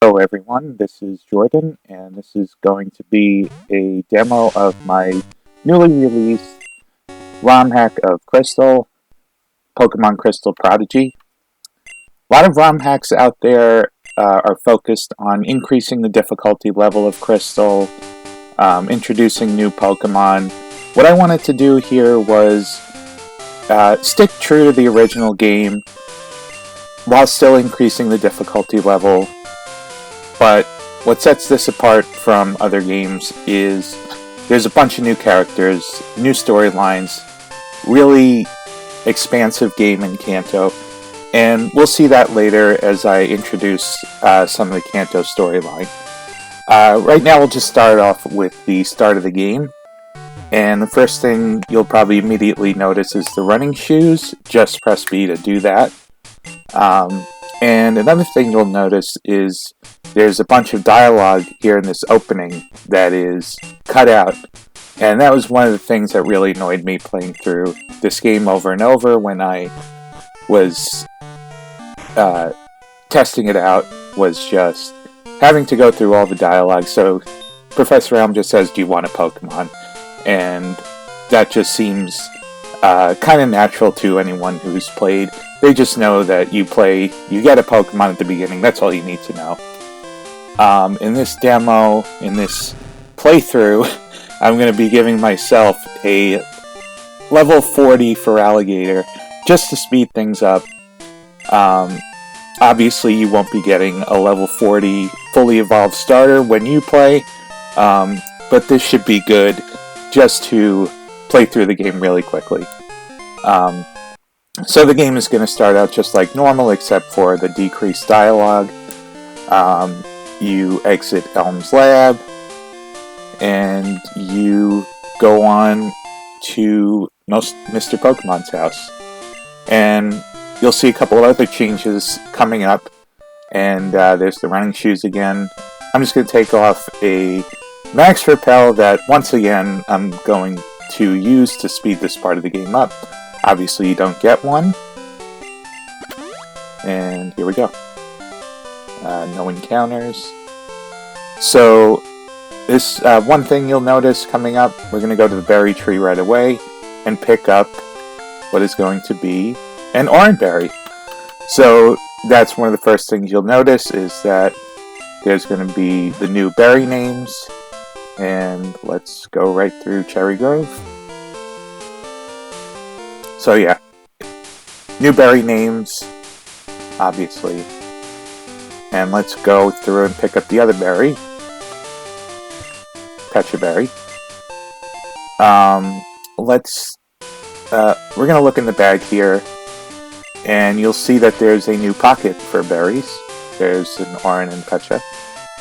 Hello everyone, this is Jordan, and this is going to be a demo of my newly released ROM hack of Crystal, Pokemon Crystal Prodigy. A lot of ROM hacks out there are focused on increasing the difficulty level of Crystal, introducing new Pokemon. What I wanted to do here was stick true to the original game while still increasing the difficulty level. But what sets this apart from other games is there's a bunch of new characters, new storylines, really expansive game in Kanto, and we'll see that later as I introduce some of the Kanto storyline. Right now we'll just start off with the start of the game, and the first thing you'll probably immediately notice is the running shoes. Just press B to do that. And another thing you'll notice is there's a bunch of dialogue here in this opening that is cut out. And that was one of the things that really annoyed me playing through this game over and over when I was testing it out, was just having to go through all the dialogue. So Professor Elm just says, "Do you want a Pokemon?" And that just seems kind of natural to anyone who's played. They just know that you get a Pokemon at the beginning. That's all you need to know. In this demo, in this playthrough, I'm going to be giving myself a level 40 for Alligator, just to speed things up. Obviously, you won't be getting a level 40 fully evolved starter when you play, but this should be good just to play through the game really quickly. So the game is going to start out just like normal, except for the decreased dialogue. You exit Elm's lab, and you go on to Mr. Pokemon's house. And you'll see a couple of other changes coming up, and there's the running shoes again. I'm just going to take off a Max Repel that, once again, I'm going to use to speed this part of the game up. Obviously, you don't get one. And here we go. No encounters. So, this one thing you'll notice coming up, we're going to go to the berry tree right away and pick up what is going to be an orange berry. So, that's one of the first things you'll notice, is that there's going to be the new berry names. And let's go right through Cherry Grove. So yeah, new berry names, obviously. And let's go through and pick up the other berry. Pecha Berry. We're going to look in the bag here, and you'll see that there's a new pocket for berries. There's an Oran and Pecha.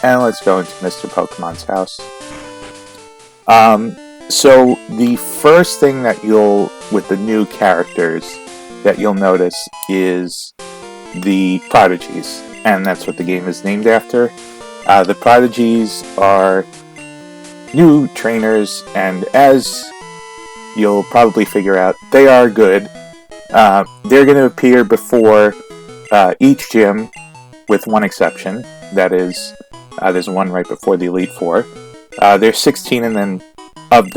And let's go into Mr. Pokemon's house. So the first thing that with the new characters that you'll notice is the Prodigies, and that's what the game is named after. The Prodigies are new trainers, and as you'll probably figure out, they are good. They're going to appear before each gym, with one exception. That is, there's one right before the Elite Four. There's 16 and then of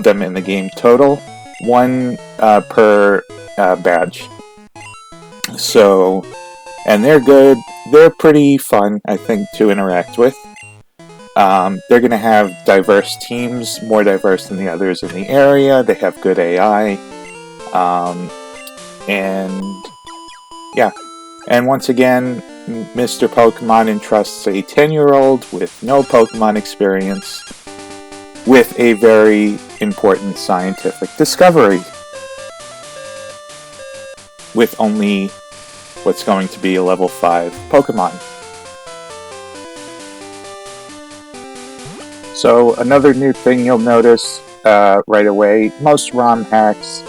them in the game total, one per badge. So, and they're good. They're pretty fun, I think, to interact with. They're going to have diverse teams, more diverse than the others in the area. They have good AI. And yeah. And once again, Mr. Pokemon entrusts a 10-year-old with no Pokemon experience with a very important scientific discovery, with only what's going to be a level 5 Pokemon. So another new thing you'll notice right away, most ROM hacks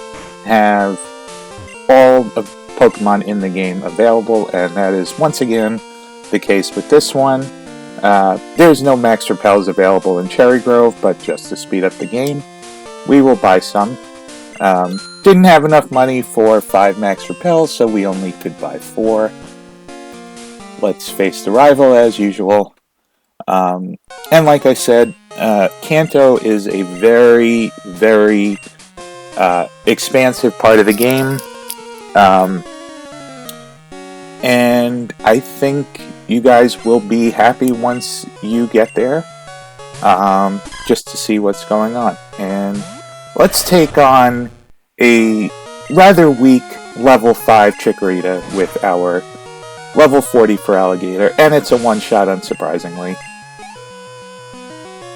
have all of Pokemon in the game available, and that is once again the case with this one. There's no Max Repels available in Cherry Grove, but just to speed up the game, we will buy some. Didn't have enough money for 5 Max Repels, so we only could buy 4. let's face the rival as usual. And like I said, Kanto is a very, very expansive part of the game. And I think you guys will be happy once you get there, just to see what's going on. And let's take on a rather weak level 5 Chikorita with our level 40 for Alligator, and it's a one-shot, unsurprisingly.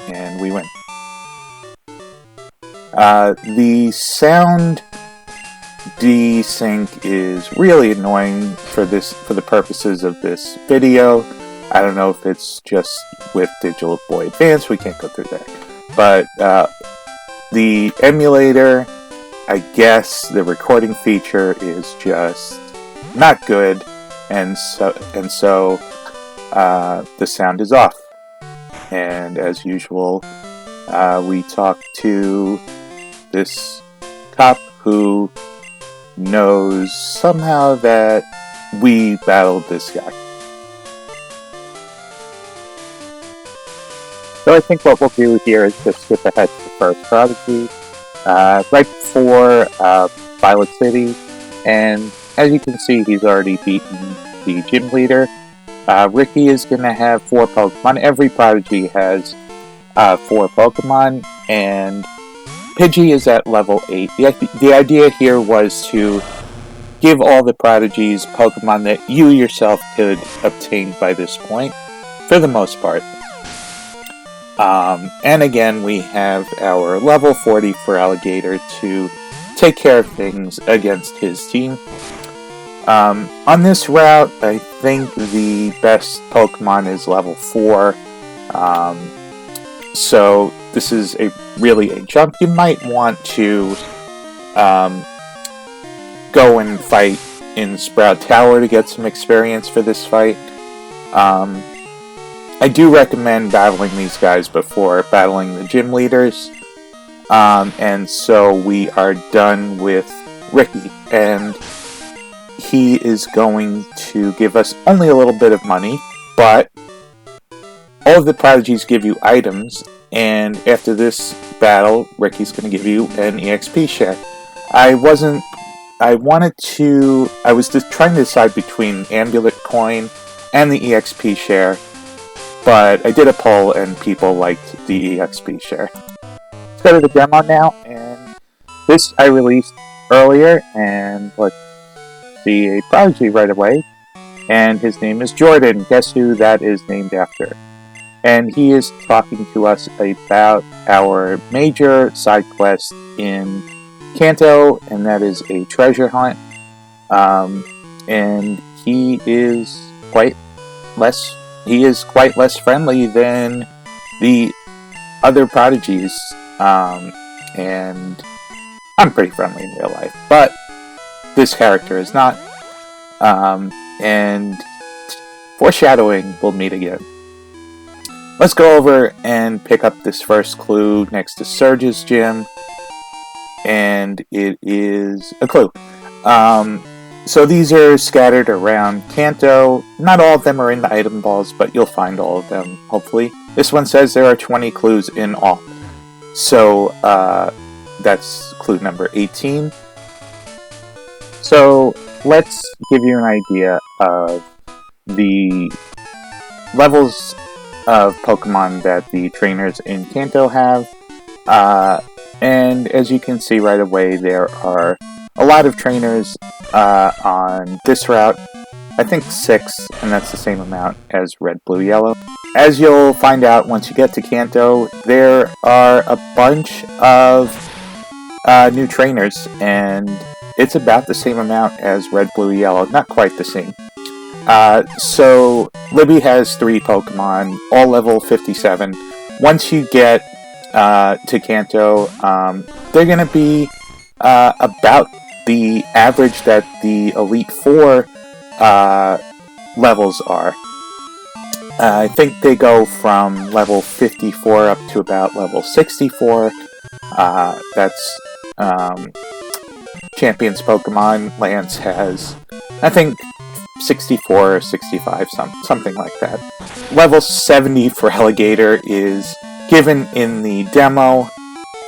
And we win. The sound desync is really annoying for the purposes of this video. I don't know if it's just with Digital Boy Advance, we can't go through that. But the emulator, I guess the recording feature is just not good, and so the sound is off. And as usual, we talk to this cop who knows somehow that we battled this guy. So I think what we'll do here is just skip ahead to the first Prodigy, right before Violet City, and as you can see, he's already beaten the gym leader. Ricky is going to have 4 Pokemon. Every Prodigy has 4 Pokemon, and Pidgey is at level 8. The idea here was to give all the Prodigies Pokemon that you yourself could obtain by this point, for the most part. And again, we have our level 40 for Alligator to take care of things against his team. On this route, I think the best Pokemon is level 4. So this is really a jump. You might want to go and fight in Sprout Tower to get some experience for this fight. I do recommend battling these guys before battling the gym leaders. And so we are done with Ricky, and he is going to give us only a little bit of money, but all of the Prodigies give you items, and after this battle, Ricky's going to give you an EXP share. I was just trying to decide between Amulet Coin and the EXP share, but I did a poll and people liked the EXP share. Let's go to the demo now, and this I released earlier, and let's see a Prodigy right away, and his name is Jordan. Guess who that is named after? And he is talking to us about our major side quest in Kanto, and that is a treasure hunt. And he is quite less friendly than the other Prodigies. And I'm pretty friendly in real life, but this character is not. And foreshadowing, we'll meet again. Let's go over and pick up this first clue next to Surge's gym. And it is a clue. So these are scattered around Kanto. Not all of them are in the item balls, but you'll find all of them, hopefully. This one says there are 20 clues in all. So that's clue number 18. So let's give you an idea of the levels of Pokemon that the trainers in Kanto have. And as you can see right away, there are a lot of trainers on this route. I think 6, and that's the same amount as Red, Blue, Yellow. As you'll find out once you get to Kanto, there are a bunch of new trainers, and it's about the same amount as Red, Blue, Yellow. Not quite the same. So Libby has 3 Pokemon, all level 57. Once you get to Kanto, they're going to be about the average that the Elite 4 levels are. I think they go from level 54 up to about level 64. That's Champion's Pokemon. Lance has, I think, 64 or 65, something like that. Level 70 for Alligator is given in the demo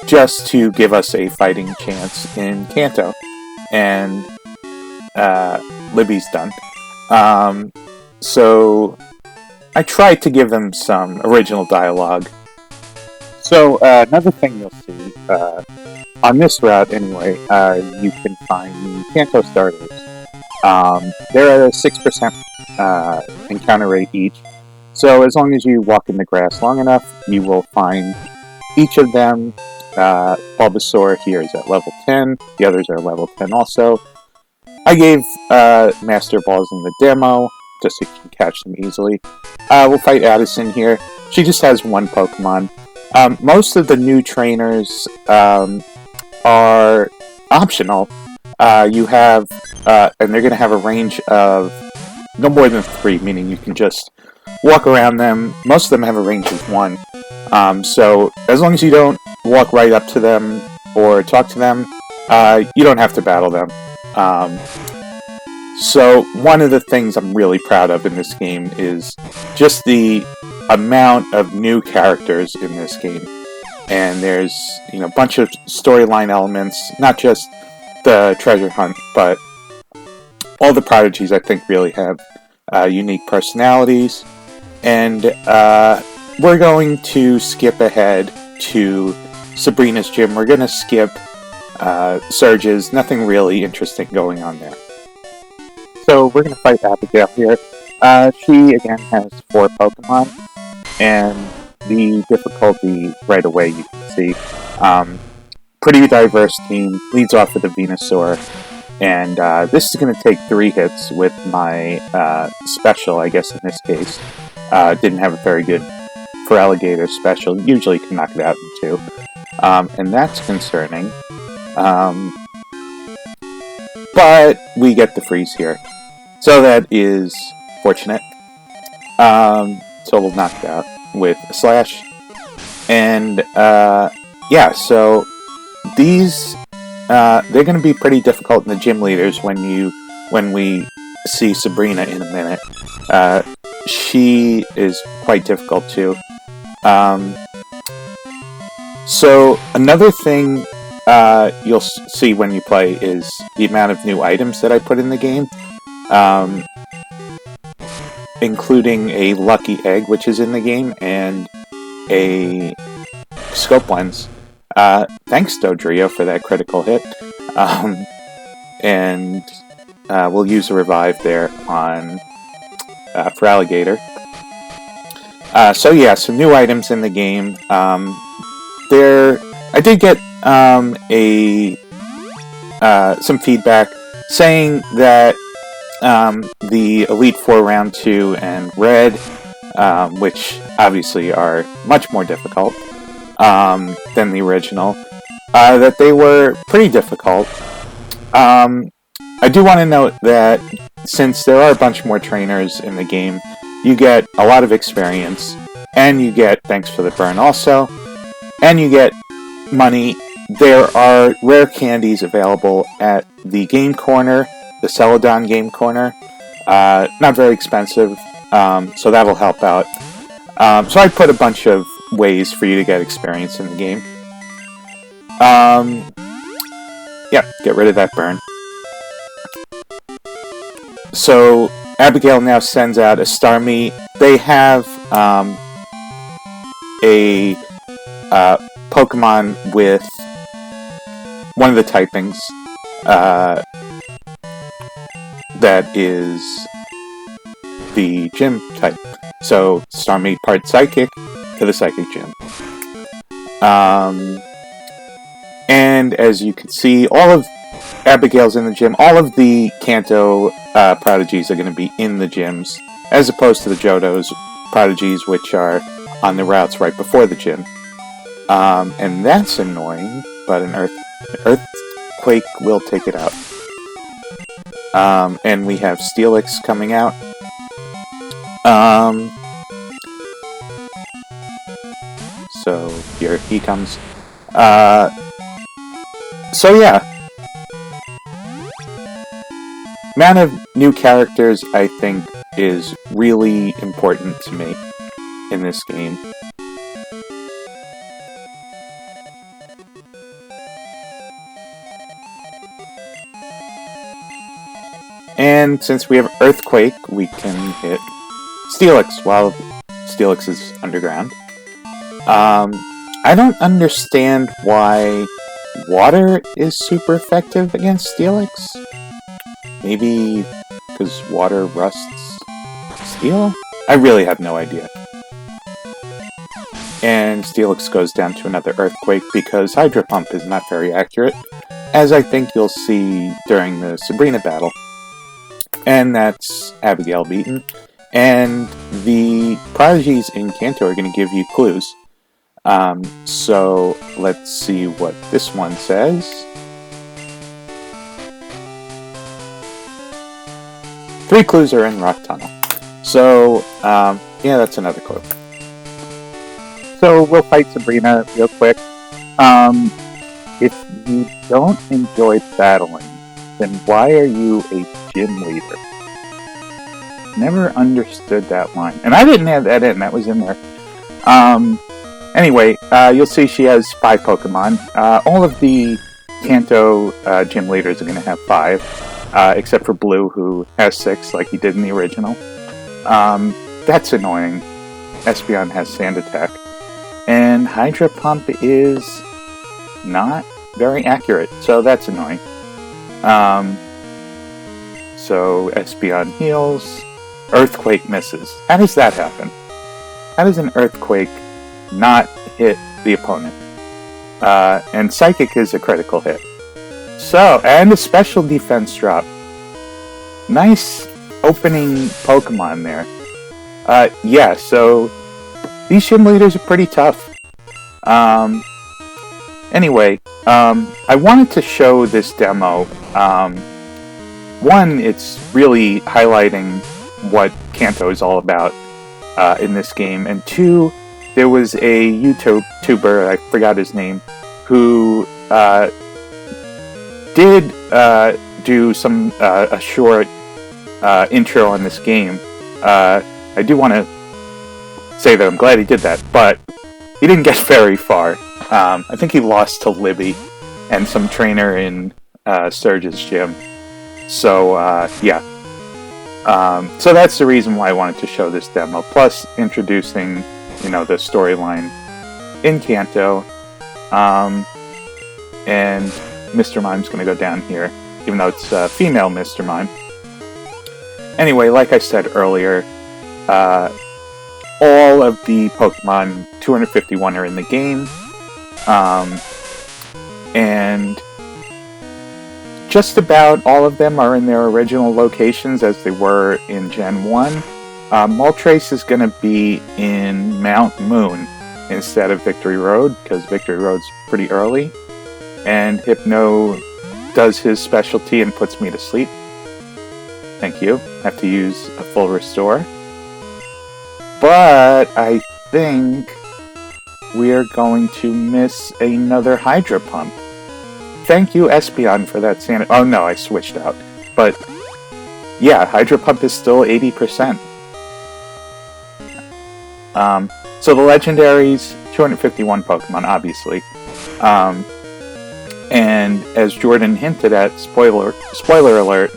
just to give us a fighting chance in Kanto. And Libby's done. So I tried to give them some original dialogue. So another thing you'll see, on this route anyway, you can find the Kanto starters. They're at a 6% encounter rate each. So as long as you walk in the grass long enough, you will find each of them. Bulbasaur here is at level 10. The others are level 10 also. I gave Master Balls in the demo, just so you can catch them easily. We'll fight Addison here. She just has one Pokemon. Most of the new trainers are optional. You have, and they're going to have a range of no more than 3, meaning you can just walk around them. Most of them have a range of 1. So as long as you don't walk right up to them or talk to them, you don't have to battle them. So one of the things I'm really proud of in this game is just the amount of new characters in this game. And there's, a bunch of storyline elements, not just the treasure hunt, but all the Prodigies I think really have unique personalities. And we're going to skip ahead to Sabrina's gym. We're going to skip Surge's. Nothing really interesting going on there. So we're going to fight Abigail here. She, again, has 4 Pokemon. And the difficulty right away you can see. Pretty diverse team. Leads off with a Venusaur. And this is going to take 3 hits with my special, I guess in this case. Didn't have a very good for Alligator special. Usually can knock it out in 2. And that's concerning. But we get the freeze here. So that is fortunate. So we'll knock it out with a slash. And yeah, so these they're going to be pretty difficult in the gym leaders when we see Sabrina in a minute. She is quite difficult too. So another thing you'll see when you play is the amount of new items that I put in the game, including a lucky egg, which is in the game, and a scope lens. Thanks, Dodrio, for that critical hit. And we'll use a revive there on for Alligator. So yeah, some new items in the game. I did get some feedback saying that the Elite Four Round 2 and Red, which obviously are much more difficult than the original, that they were pretty difficult. I do want to note that since there are a bunch more trainers in the game, you get a lot of experience, and you get Thanks for the Burn also, and you get money. There are rare candies available at the Game Corner, the Celadon Game Corner. Not very expensive, so that'll help out. So I put a bunch of ways for you to get experience in the game. Yeah, get rid of that burn. So Abigail now sends out a Starmie. They have a Pokemon with one of the typings that is the gym type. So Starmie part Psychic to the Psychic Gym. And as you can see, all of Abigail's in the gym. All of the Kanto Prodigies are going to be in the gyms, as opposed to the Johto's Prodigies, which are on the routes right before the gym. And that's annoying, but an Earthquake will take it out. And we have Steelix coming out. So here he comes. So yeah. amount of new characters, I think, is really important to me in this game. And since we have Earthquake, we can hit Steelix while Steelix is underground. I don't understand why water is super effective against Steelix. Maybe because water rusts steel? I really have no idea. And Steelix goes down to another Earthquake because Hydro Pump is not very accurate, as I think you'll see during the Sabrina battle. And that's Abigail beaten. And the Prodigies in Kanto are going to give you clues. So let's see what this one says. 3 clues are in Rock Tunnel. So, yeah, that's another clue. So we'll fight Sabrina real quick. If you don't enjoy battling, then why are you a gym leader? Never understood that line. And I didn't have that in, that was in there. Anyway, you'll see she has 5 Pokemon. All of the Kanto gym leaders are going to have 5, except for Blue, who has 6, like he did in the original. That's annoying. Espeon has Sand Attack. And Hydro Pump is not very accurate, so that's annoying. So Espeon heals. Earthquake misses. How does that happen? How does an Earthquake not hit the opponent? And Psychic is a critical hit. So, and a special defense drop. Nice opening Pokemon there. Yeah, so these gym leaders are pretty tough. Anyway, I wanted to show this demo. One, it's really highlighting what Kanto is all about in this game, and 2, there was a YouTuber, I forgot his name, who did do some a short intro on this game. I do want to say that I'm glad he did that, but he didn't get very far. I think he lost to Libby and some trainer in Surge's gym. So, yeah. So that's the reason why I wanted to show this demo. Plus, introducing, the storyline in Kanto. And Mr. Mime's going to go down here, even though it's female Mr. Mime. Anyway, like I said earlier, all of the Pokemon 251 are in the game. And just about all of them are in their original locations as they were in Gen 1. Moltres is going to be in Mount Moon instead of Victory Road, because Victory Road's pretty early. And Hypno does his specialty and puts me to sleep. Thank you. I have to use a full restore. But I think we are going to miss another Hydro Pump. Thank you, Espeon, for that Sand... Oh, no, I switched out. But, yeah, Hydro Pump is still 80%. So the Legendaries, 251 Pokemon, obviously. And as Jordan hinted at, spoiler alert,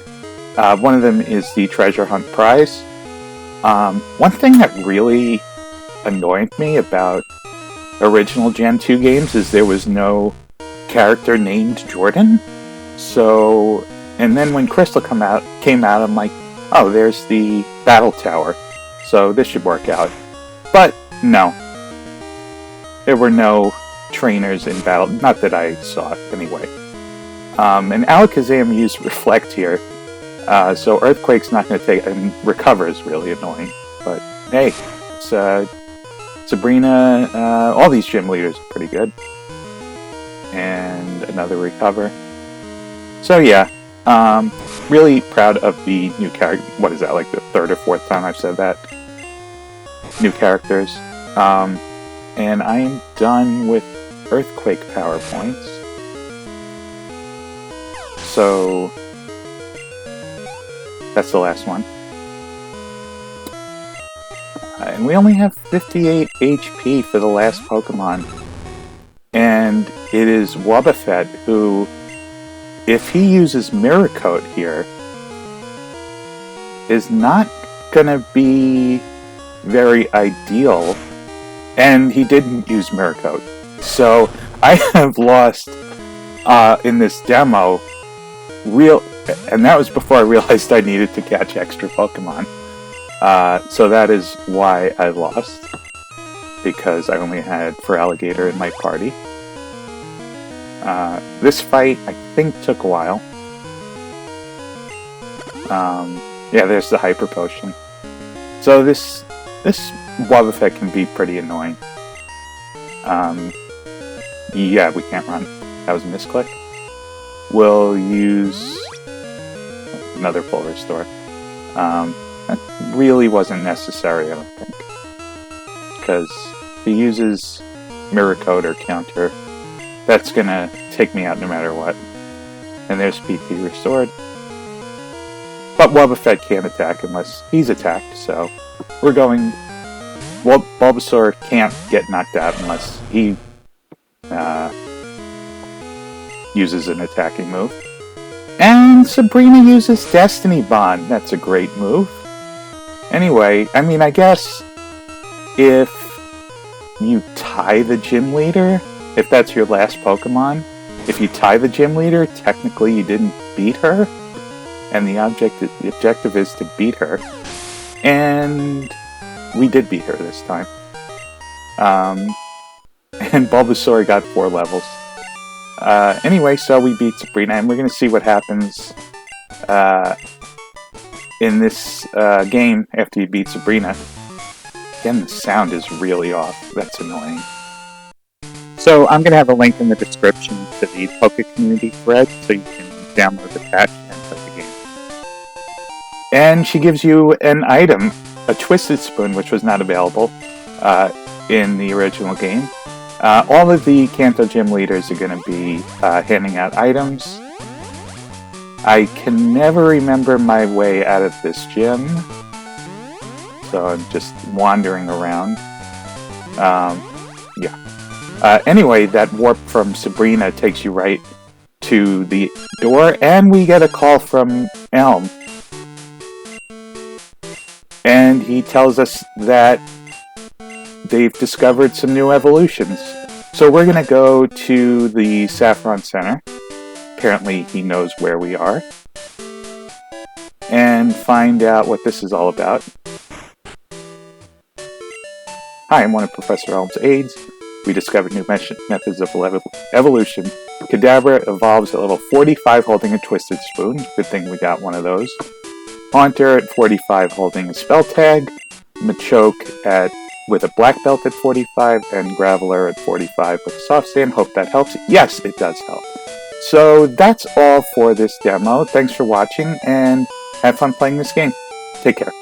one of them is the Treasure Hunt prize. One thing that really annoyed me about original Gen 2 games is there was no character named Jordan. So, and then when Crystal came out, I'm like, oh, there's the Battle Tower. So this should work out. But no. There were no trainers in battle. Not that I saw it, anyway. And Alakazam used Reflect here. So Earthquake's not going to take... And Recover is really annoying. But, hey, it's, Sabrina... all these gym leaders are pretty good. And another Recover. So, yeah. Really proud of the new character. What is that, like the 3rd or 4th time I've said that? New characters. And I am done with Earthquake PowerPoints. So, That's the last one. And we only have 58 HP for the last Pokemon. And it is Wobbuffet who, if he uses Mirror Coat here, is not gonna be very ideal. And he didn't use Mirror Coat. So I have lost in this demo and that was before I realized I needed to catch extra Pokemon. So that is why I lost, because I only had Feraligatr in my party. This fight, I think, took a while. Yeah, there's the Hyper Potion. So this Wobbuffet can be pretty annoying. Yeah, we can't run. That was a misclick. We'll use another full restore. That really wasn't necessary, I don't think. Because if he uses Mirror Coat or Counter, that's gonna take me out no matter what. And there's PP restored. But Wobbuffet can't attack unless he's attacked, so we're going... Well, Bulbasaur can't get knocked out unless he uses an attacking move. And Sabrina uses Destiny Bond. That's a great move. Anyway, I mean, I guess if you tie the gym leader, if that's your last Pokemon, if you tie the gym leader, technically you didn't beat her. And the objective is to beat her. And we did beat her this time. And Bulbasaur got 4 levels. Anyway, so we beat Sabrina, and we're going to see what happens in this game after you beat Sabrina. Again, the sound is really off. That's annoying. So I'm going to have a link in the description to the Poke Community thread, so you can download the patch and play the game. And she gives you an item, a Twisted Spoon, which was not available in the original game. All of the Kanto Gym leaders are going to be handing out items. I can never remember my way out of this gym, so I'm just wandering around. Yeah. Anyway, that warp from Sabrina takes you right to the door, and we get a call from Elm. And he tells us that they've discovered some new evolutions. So we're going to go to the Saffron Center. Apparently he knows where we are. And find out what this is all about. Hi, I'm one of Professor Elm's aides. We discovered new methods of evolution. Kadabra evolves at level 45 holding a Twisted Spoon. Good thing we got one of those. Haunter at 45 holding a Spell Tag. Machoke with a Black Belt at 45, and Graveler at 45 with a Soft Sand. Hope that helps. Yes, it does help. So that's all for this demo. Thanks for watching, and have fun playing this game. Take care.